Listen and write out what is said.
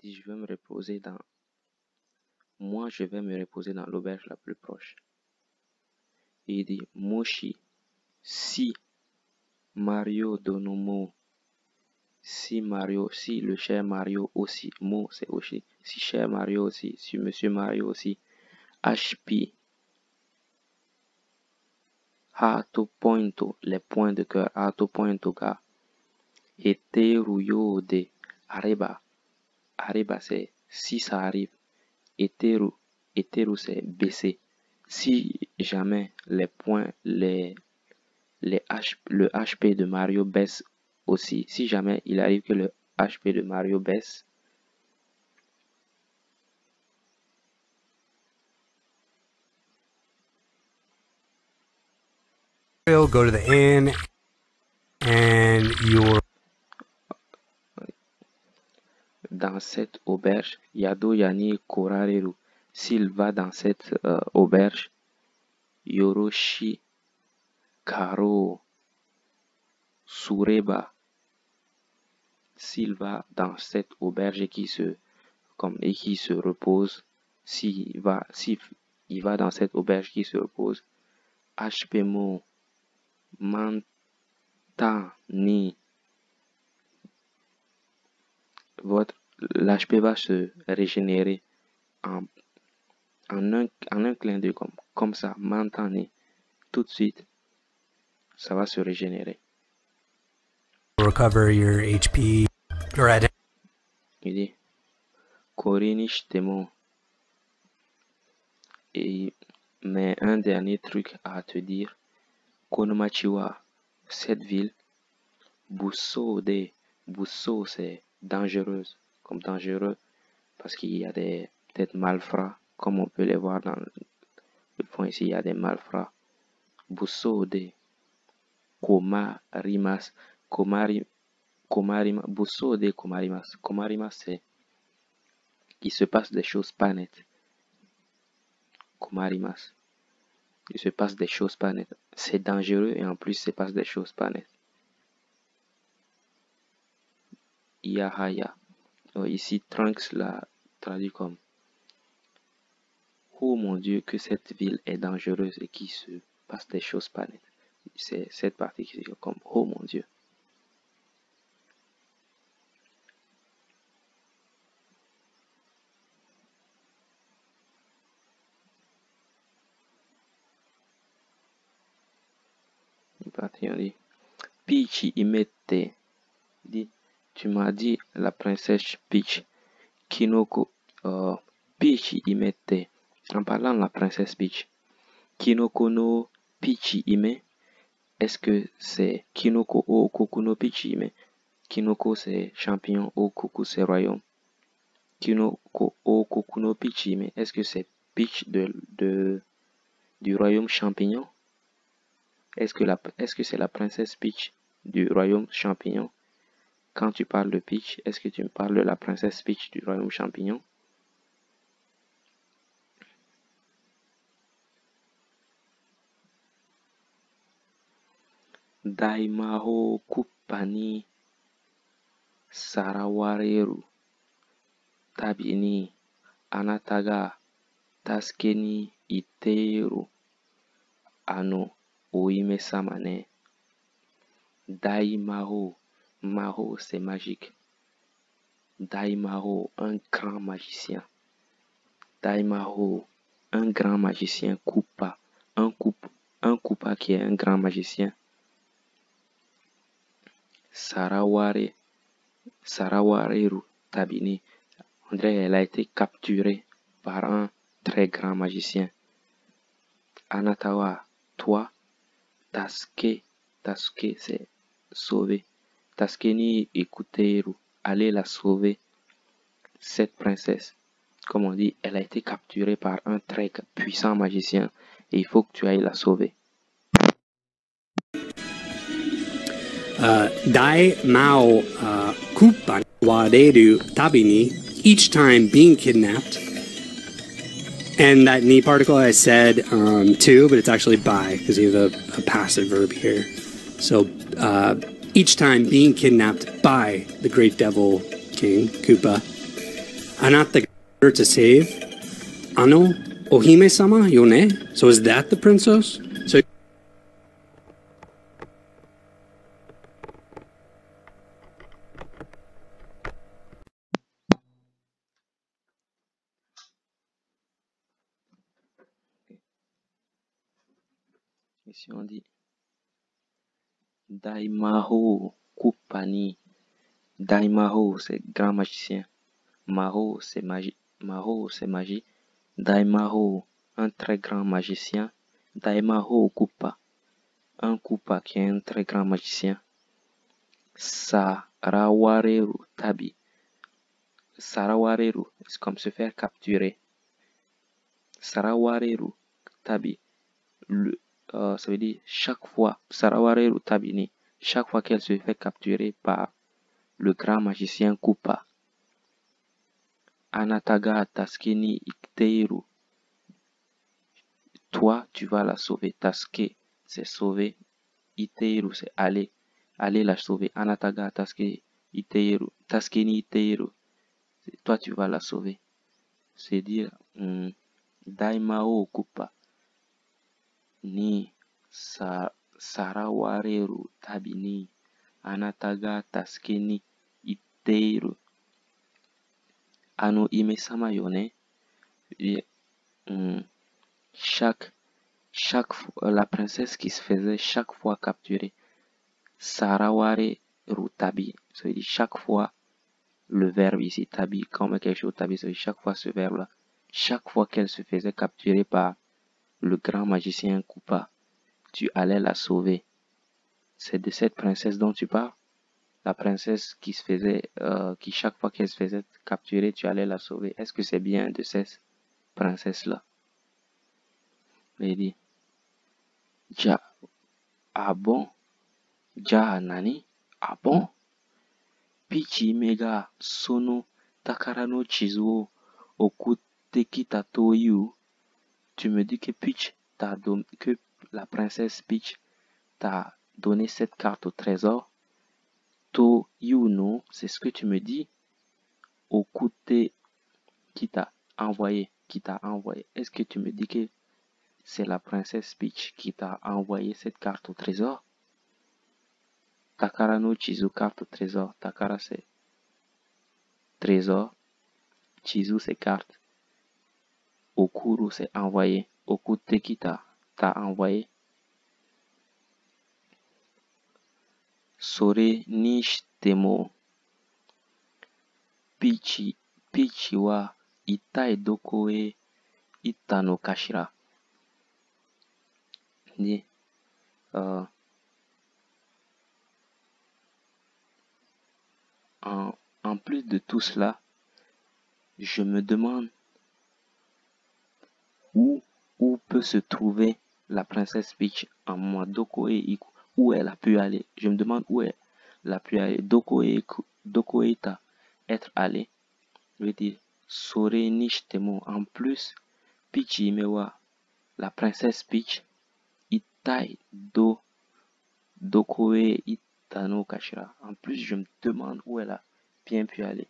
dit, je vais me reposer dans... Moi, je vais me reposer dans l'auberge la plus proche. Et il dit, Moshi, si Mario Donomo, si Mario, si le cher Mario aussi, Mo c'est aussi, si cher Mario aussi, si monsieur Mario aussi, HP, Hato Pointo, les points de cœur, Hato Pointo ga, Eteru Yode, Arriba, Arriba c'est si ça arrive, Eteru, Eteru c'est baisser. Si jamais les points, le HP de Mario baisse aussi, si jamais il arrive que le HP de Mario baisse, go to the inn, and you're dans cette auberge, Yado Yani Korareru, s'il va dans cette auberge, Yoroshi Karo Sureba, s'il va dans cette auberge et qui se repose, s'il va dans cette auberge qui se repose, HPMO Mantani, l'HP va se régénérer en un clin d'œil comme ça, Mantani, tout de suite, ça va se régénérer. recover your HP. Right. Il dit, Korinish Temo. Mais un dernier truc à te dire, Konomachiwa, cette ville, Busso c'est dangereuse, comme dangereux, parce qu'il y a des peut-être malfrats, comme on peut les voir dans le fond ici, il y a des malfrats. Busso de Komarimas, Busso de Komarimas, Komarimas c'est il se passe des choses pas nettes. Komarimas, il se passe des choses pas nettes. C'est dangereux et en plus il se passe des choses pas nettes. Yahaya. Ici, Trunks l'a traduit comme oh mon Dieu, que cette ville est dangereuse et qu'il se passe des choses pas nettes. C'est cette partie qui est comme oh mon Dieu. Une partie, on dit Peach Imete. Dit tu m'as dit la princesse Peach. Kinoko. Peach Imete. En parlant de la princesse Peach. Kinoko no Peach Ime. Est-ce que c'est Kinoko o Kokuno Peach Ime? Kinoko c'est champignon, o Koku c'est royaume. Kinoko o Kokuno Peach Ime. Est-ce que c'est Peach du royaume champignon? Est-ce que c'est la princesse Peach du royaume champignon? Quand tu parles de Peach, est-ce que tu me parles de la princesse Peach du royaume champignon? Daimaho Kupani Sarawareru Tabini Anataga Taskeni Iteru Ano Oime Samane. Daimaho, Maho c'est magique. Daimaho, un grand magicien. Daimaho, un grand magicien. Kupa, un Kupa qui est un grand magicien. Sarawareru Tabini. On dirait qu'elle a été capturée par un très grand magicien. Anatawa, toi, Taske c'est sauver. Taskeni Ikuteru, allez la sauver. Cette princesse, comme on dit, elle a été capturée par un très puissant magicien et il faut que tu ailles la sauver. Dai Mao Kupan Waderu Tabini, each time being kidnapped. And that ni particle I said to, but it's actually by, because you have a passive verb here. So each time being kidnapped by the great devil king, Koopa, Anata to save. Ano Ohime-sama yone. So is that the princess? So Ici on dit Daimaho Kupani. Daimaho c'est grand magicien. Maho c'est magie. Maho c'est magie. Daimaho, un très grand magicien. Daimaho Kupa, un Kupa qui est un très grand magicien. Sarawareru Tabi. Sarawareru, c'est comme se faire capturer. Sarawareru Tabi. Ça veut dire chaque fois, Sarawareru Tabini, chaque fois qu'elle se fait capturer par le grand magicien Kupa. Anataga Taskeni Ikteiru. Toi, tu vas la sauver. Taske, c'est sauver. Iteiru, c'est aller. Aller la sauver. Anataga Taske Iteiru. Taskeni Iteiru. Toi, tu vas la sauver. C'est dire Daimao Kupa. Ni Sarawareru Tabini. Anataga Taskeni Iteiru. Ano Ime-sama yone. La princesse qui se faisait chaque fois capturer. Saraware Tabi. Ça veut dire chaque fois le verbe ici, tabi, comme quelque chose tabi, ça veut dire chaque fois ce verbe-là. Chaque fois qu'elle se faisait capturer par le grand magicien Kupa, tu allais la sauver. C'est de cette princesse dont tu parles? La princesse qui se faisait, qui chaque fois qu'elle se faisait capturer, tu allais la sauver. Est-ce que c'est bien de cette princesse-là? Il dit, Ja, ah bon? Ja nani? Ah bon? Pichi mega sono takara no chizuo okute kita toyu. Tu me dis que que la princesse Peach t'a donné cette carte au trésor. Toyu no, c'est ce que tu me dis. Okute qui t'a envoyé, Est-ce que tu me dis que c'est la princesse Peach qui t'a envoyé cette carte au trésor? Takara no Chizu, carte au trésor. Takara c'est trésor. Chizu c'est carte. Okuru c'est envoyé. Okute qui t'a envoyé. Sore ni shitemo. Pichi wa itai doko e ita no kashira. En plus de tout cela, je me demande où peut se trouver la princesse Peach en moi Doko e Iku. Où elle a pu aller. Je me demande où elle a pu aller. Doko e ta être allé. Je veux dire, Sore Nishtemo. En plus, Peach Imewa, la princesse Peach, Itai Doko e Itano Kashira. En plus, je me demande où elle a bien pu aller.